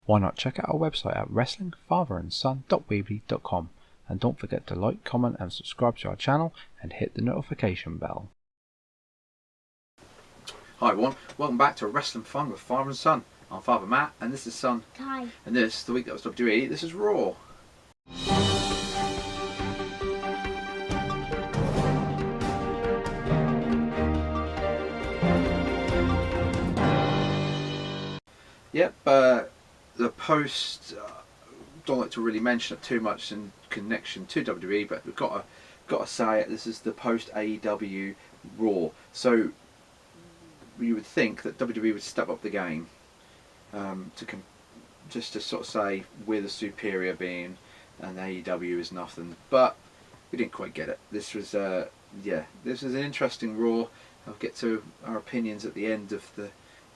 why not check out our website at wrestlingfatherandson.weebly.com, and don't forget to like, comment and subscribe to our channel and hit the notification bell. Hi everyone, welcome back to Wrestling Fun with Father and Son. I'm Father Matt and this is Son. Hi. And this, the week that was WWE, this is Raw. Yep, the post, don't like to really mention it too much in connection to WWE, but we've got to say it, this is the post AEW Raw. So you would think that WWE would step up the game just to sort of say we're the superior being and AEW is nothing, but we didn't quite get it. This was this was an interesting Raw. I'll get to our opinions at the end of the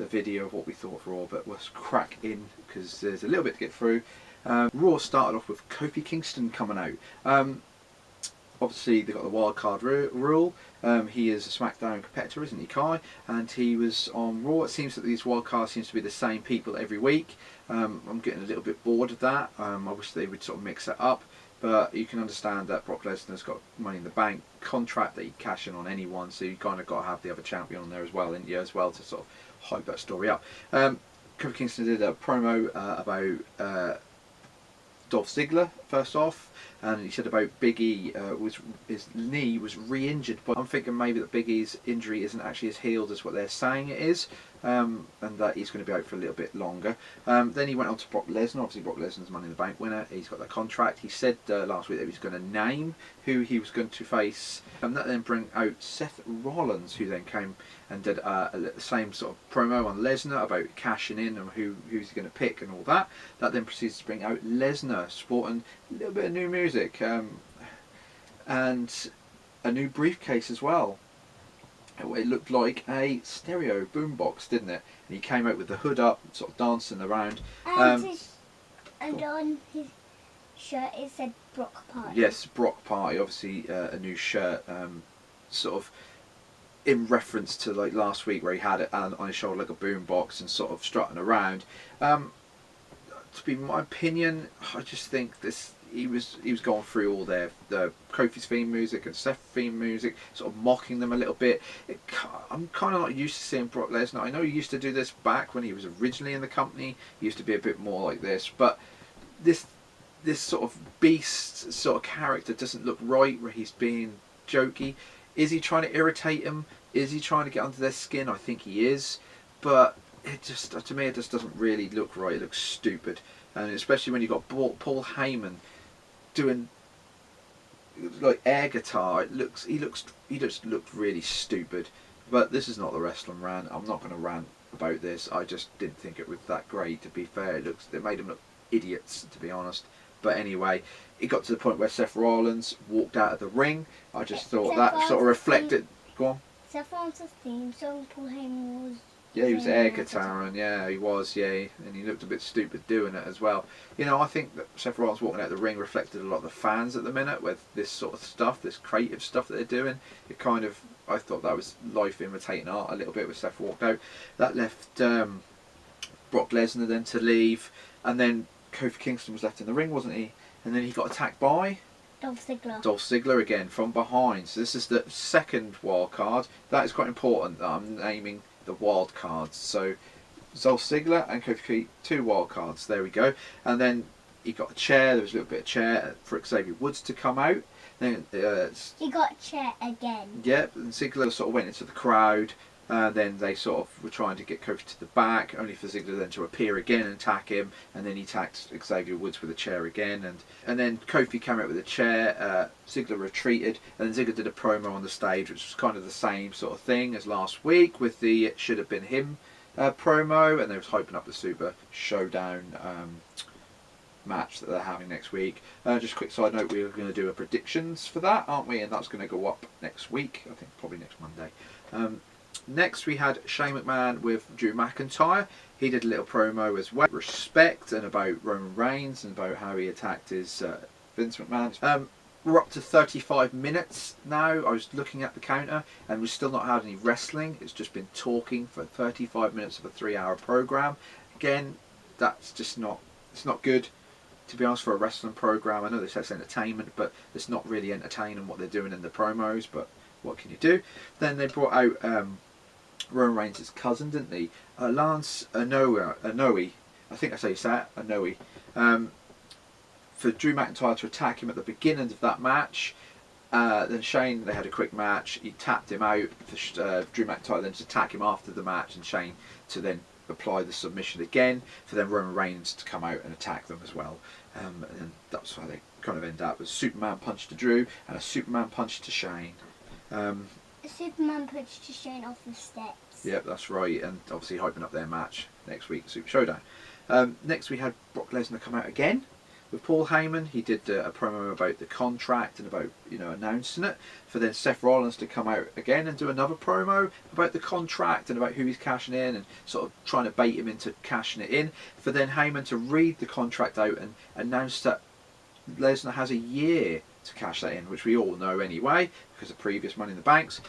video of what we thought of Raw, but let's crack in because there's a little bit to get through. Raw started off with Kofi Kingston coming out. Obviously they got the wild card rule. He is a SmackDown competitor, isn't he, Kai? And he was on Raw. It seems that these wild cards seems to be the same people every week. I'm getting a little bit bored of that. I wish they would sort of mix it up, but you can understand that Brock Lesnar's got Money in the Bank contract that he can cash in on anyone, so you kind of got to have the other champion on there as well, to sort of hype that story up. Kofi Kingston did a promo about Dolph Ziggler first off, and he said about Big E his knee was re-injured, but I'm thinking maybe that Big E's injury isn't actually as healed as what they're saying it is, and that he's going to be out for a little bit longer. Then he went on to Brock Lesnar. Obviously Brock Lesnar's Money in the Bank winner, he's got that contract. He said last week that he was going to name who he was going to face, and that then bring out Seth Rollins, who then came and did the same sort of promo on Lesnar about cashing in and who's he going to pick and all that. That then proceeds to bring out Lesnar sporting a little bit of new music and a new briefcase as well. It looked like a stereo boombox, didn't it? And he came out with the hood up, sort of dancing around. And on his shirt it said Brock Party. Yes, Brock Party. Obviously a new shirt, sort of in reference to like last week where he had it on his shoulder like a boombox and sort of strutting around. To be my opinion, I just think this. He was going through all the Kofi's theme music and Seth's theme music, sort of mocking them a little bit. I'm kind of not used to seeing Brock Lesnar. I know he used to do this back when he was originally in the company. He used to be a bit more like this, but this sort of beast sort of character doesn't look right. Where he's being jokey. Is he trying to irritate them? Is he trying to get under their skin? I think he is, but it just, to me, it just doesn't really look right. It looks stupid, and especially when you've got Paul Heyman doing like air guitar. He just looked really stupid. But this is not the wrestling rant. I'm not going to rant about this. I just didn't think it was that great, to be fair. It made them look idiots, to be honest. But anyway, it got to the point where Seth Rollins walked out of the ring. I just thought that sort of reflected. Go on. Seth Rollins' theme song, Paul Heyman was. Yeah, he was air guitaring, yeah, he was, yeah, and he looked a bit stupid doing it as well. You know, I think that Seth Rollins walking out the ring reflected a lot of the fans at the minute with this sort of stuff, this creative stuff that they're doing. It kind of, I thought that was life imitating art a little bit when Seth walked out. That left Brock Lesnar then to leave, and then Kofi Kingston was left in the ring, wasn't he? And then he got attacked by Dolph Ziggler. Dolph Ziggler again from behind. So this is the second wild card. That is quite important that I'm naming the wild cards. So Dolph Ziggler and Kofi, two wild cards. There we go. And then he got a chair. There was a little bit of chair for Xavier Woods to come out. Then he got a chair again. Yep. And Ziggler sort of went into the crowd. Then they sort of were trying to get Kofi to the back, only for Ziggler then to appear again and attack him, and then he attacked Xavier Woods with a chair again, and then Kofi came out with a chair, Ziggler retreated, and then Ziggler did a promo on the stage, which was kind of the same sort of thing as last week with the "It Should Have Been Him" promo, and they was hyping up the Super Showdown match that they're having next week. Just a quick side note, we're going to do a predictions for that, aren't we? And that's going to go up next week, I think probably next Monday. Next we had Shane McMahon with Drew McIntyre. He did a little promo as well, respect, and about Roman Reigns and about how he attacked his Vince McMahon. We're up to 35 minutes now. I was looking at the counter and we've still not had any wrestling. It's just been talking for 35 minutes of a 3-hour program. Again, that's just not, it's not good, to be honest, for a wrestling program. I know they say it's entertainment, but it's not really entertaining what they're doing in the promos, but what can you do? Then they brought out Roman Reigns' cousin, didn't they? Lance Anoa'i, I think that's how you say it, Anoa'i, for Drew McIntyre to attack him at the beginning of that match. Then Shane, they had a quick match, he tapped him out for Drew McIntyre then to attack him after the match, and Shane to then apply the submission again, for then Roman Reigns to come out and attack them as well. And that's how they kind of end up with a Superman punch to Drew and a Superman punch to Shane. A Superman punch to Shane off the steps. Yep, that's right, and obviously hyping up their match next week, Super Showdown. Next we had Brock Lesnar come out again with Paul Heyman. He did a promo about the contract and about, you know, announcing it, for then Seth Rollins to come out again and do another promo about the contract and about who he's cashing in and sort of trying to bait him into cashing it in, for then Heyman to read the contract out and announce that Lesnar has a year to cash that in, which we all know anyway because of previous Money in the Banks.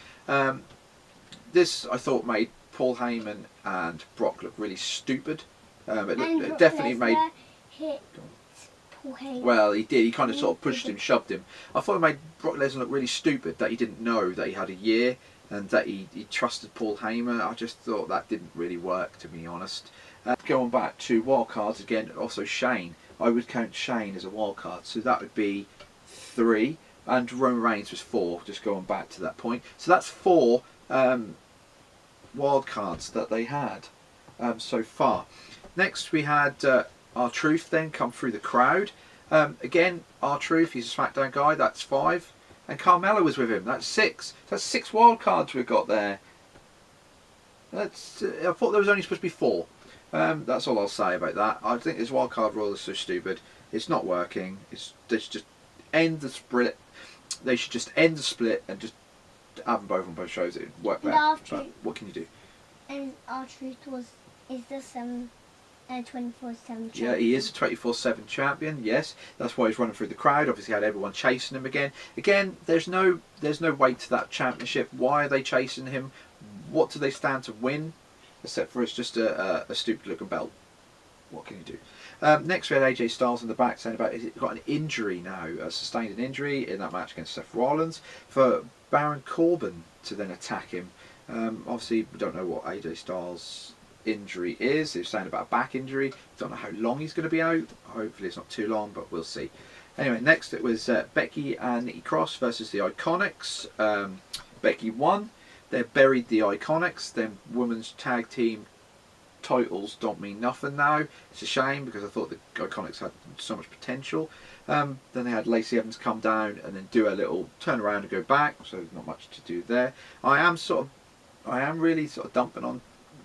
This I thought made Paul Heyman and Brock look really stupid. It definitely made. Hit Paul Heyman. Well, he did. He kind of sort of pushed him, shoved him. I thought it made Brock Lesnar look really stupid that he didn't know that he had a year and that he trusted Paul Heyman. I just thought that didn't really work, to be honest. Going back to wildcards again, also Shane. I would count Shane as a wildcard, so that would be 3, and Roman Reigns was 4. Just going back to that point, so that's 4 wildcards that they had so far. Next we had R-Truth then come through the crowd. Again, R-Truth, he's a SmackDown guy, that's 5. And Carmella was with him, that's 6. That's 6 wild cards we've got there. That's I thought there was only supposed to be 4. That's all I'll say about that. I think this wild card rule is so stupid. It's not working. They should just end the split. They should just end the split and just have them both on both shows. It would work better. But what can you do? And R-Truth is the 24/7 champion. Yeah, he is a 24/7 champion. Yes, that's why he's running through the crowd. Obviously, had everyone chasing him again. Again, there's no weight to that championship. Why are they chasing him? What do they stand to win? Except for it's just a stupid looking belt. What can you do? Next we had AJ Styles in the back saying about he's got an injury now, sustained an injury in that match against Seth Rollins, for Baron Corbin to then attack him. Obviously we don't know what AJ Styles' injury is. They're saying about a back injury. Don't know how long he's going to be out. Hopefully it's not too long, but we'll see. Anyway, next it was Becky and Nikki Cross versus the Iconics. Becky won. They buried the Iconics. Then women's tag team titles don't mean nothing now. It's a shame because I thought the Iconics had so much potential. Then they had Lacey Evans come down and then do a little turn around and go back, so not much to do there. I am really sort of dumping on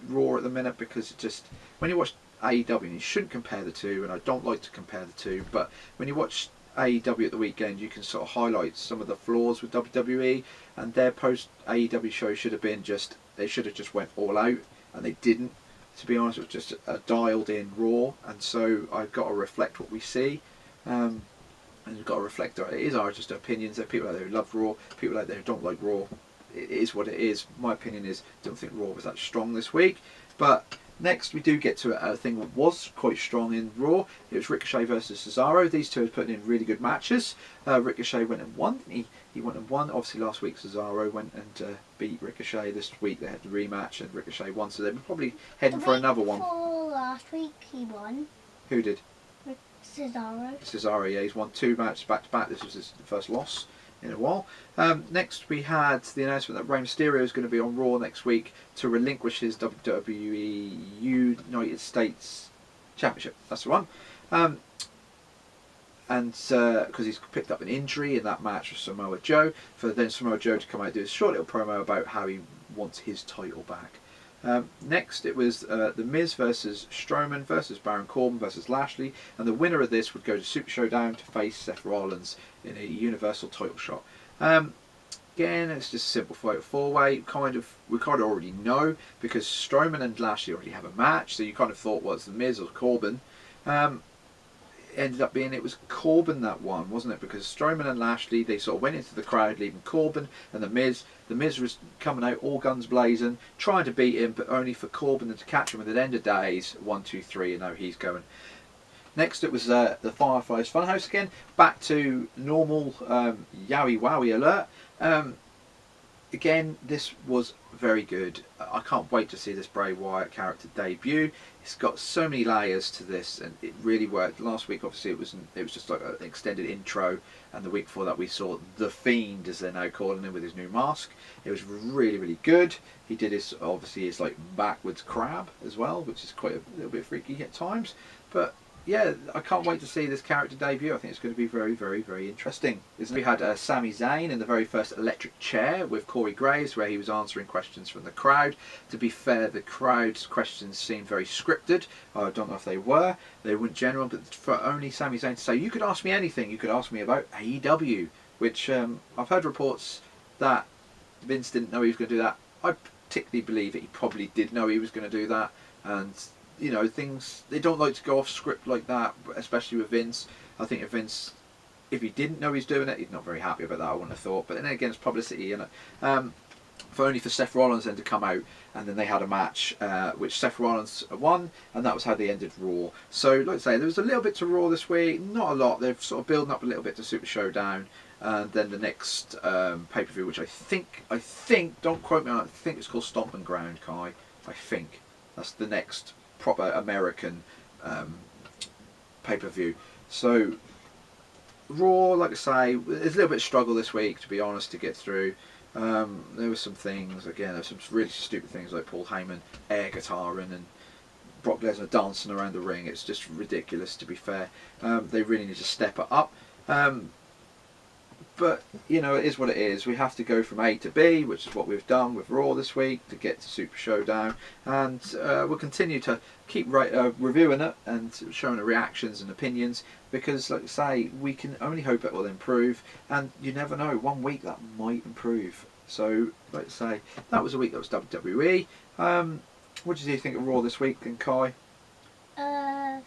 Raw at the minute because it just, when you watch AEW, you shouldn't compare the two, and I don't like to compare the two, but when you watch AEW at the weekend, you can sort of highlight some of the flaws with WWE, and their post AEW show should have been just, they should have just went all out, and they didn't. To be honest, it was just a dialed in Raw, and so I've got to reflect what we see, and we've got to reflect it is our just opinions. There are people out there who love Raw, people out there who don't like Raw. It is what it is. My opinion is, I don't think Raw was that strong this week. But next we do get to a thing that was quite strong in Raw. It was Ricochet versus Cesaro. These two are putting in really good matches. Ricochet went and won. He went and won. Obviously last week Cesaro went and beat Ricochet. This week they had the rematch and Ricochet won. So they're probably heading for another one. Last week he won. Who did? Cesaro. Cesaro, yeah. He's won 2 matches back to back. This was his first loss in a while. Next we had the announcement that Rey Mysterio is going to be on Raw next week to relinquish his WWE United States Championship. That's the one. And because he's picked up an injury in that match with Samoa Joe, for then Samoa Joe to come out and do a short little promo about how he wants his title back. Next it was The Miz versus Strowman versus Baron Corbin versus Lashley, and the winner of this would go to Super Showdown to face Seth Rollins in a Universal title shot. Again, it's just a simple fatal 4-way. We kind of already know because Strowman and Lashley already have a match, so you kind of thought, well, it's The Miz or Corbin. ended up being, it was Corbin that won, wasn't it? Because Strowman and Lashley, they sort of went into the crowd, leaving Corbin and the Miz. The Miz was coming out all guns blazing, trying to beat him, but only for Corbin to catch him. At the end of days, 1, 2, 3, and now he's going. Next, it was the Fireflies Funhouse again. Back to normal Yowie Wowie alert. Again, this was very good. I can't wait to see this Bray Wyatt character debut. It's got so many layers to this, and it really worked. Last week, obviously, it was just like an extended intro, and the week before that, we saw the Fiend, as they're now calling him, with his new mask. It was really, really good. He did his like backwards crab as well, which is quite a little bit freaky at times, but. Yeah, I can't wait to see this character debut. I think it's going to be very, very, very interesting. We had Sami Zayn in the very first electric chair with Corey Graves, where he was answering questions from the crowd. To be fair, the crowd's questions seemed very scripted. I don't know if they were. They weren't general, but for only Sami Zayn to say, you could ask me anything. You could ask me about AEW, which I've heard reports that Vince didn't know he was going to do that. I particularly believe that he probably did know he was going to do that, and you know, things, they don't like to go off script like that, especially with Vince. I think if Vince, if he didn't know he's doing it, he's not very happy about that, I wouldn't have thought. But then again, it's publicity, you know. For Seth Rollins then to come out, and then they had a match which Seth Rollins won, and that was how they ended Raw. So, like I say, there was a little bit to Raw this week, not a lot. They're sort of building up a little bit to Super Showdown, and then the next pay-per-view, which I think, don't quote me on it, I think it's called Stomping Ground, Kai. I think that's the next proper American pay-per-view. So Raw, like I say, there's a little bit of struggle this week, to be honest, to get through. There were some things, again, there were some really stupid things like Paul Heyman air guitaring and Brock Lesnar dancing around the ring. It's just ridiculous, to be fair. They really need to step it up. But, you know, it is what it is. We have to go from A to B, which is what we've done with Raw this week, to get to Super Showdown. And we'll continue to keep reviewing it and showing the reactions and opinions, because, like I say, we can only hope it will improve. And you never know, one week that might improve. So, like I say, that was a week that was WWE. What did you think of Raw this week, then, Kai? Kind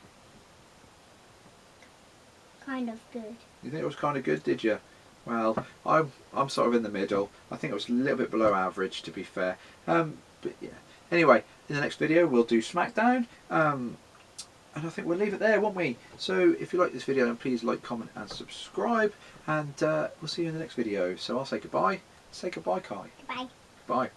of good. You think it was kind of good, did you? Well, I'm sort of in the middle. I think it was a little bit below average, to be fair. But yeah. Anyway, in the next video we'll do SmackDown. And I think we'll leave it there, won't we? So if you like this video, then please like, comment and subscribe. And we'll see you in the next video. So I'll say goodbye. Say goodbye, Kai. Bye. Bye.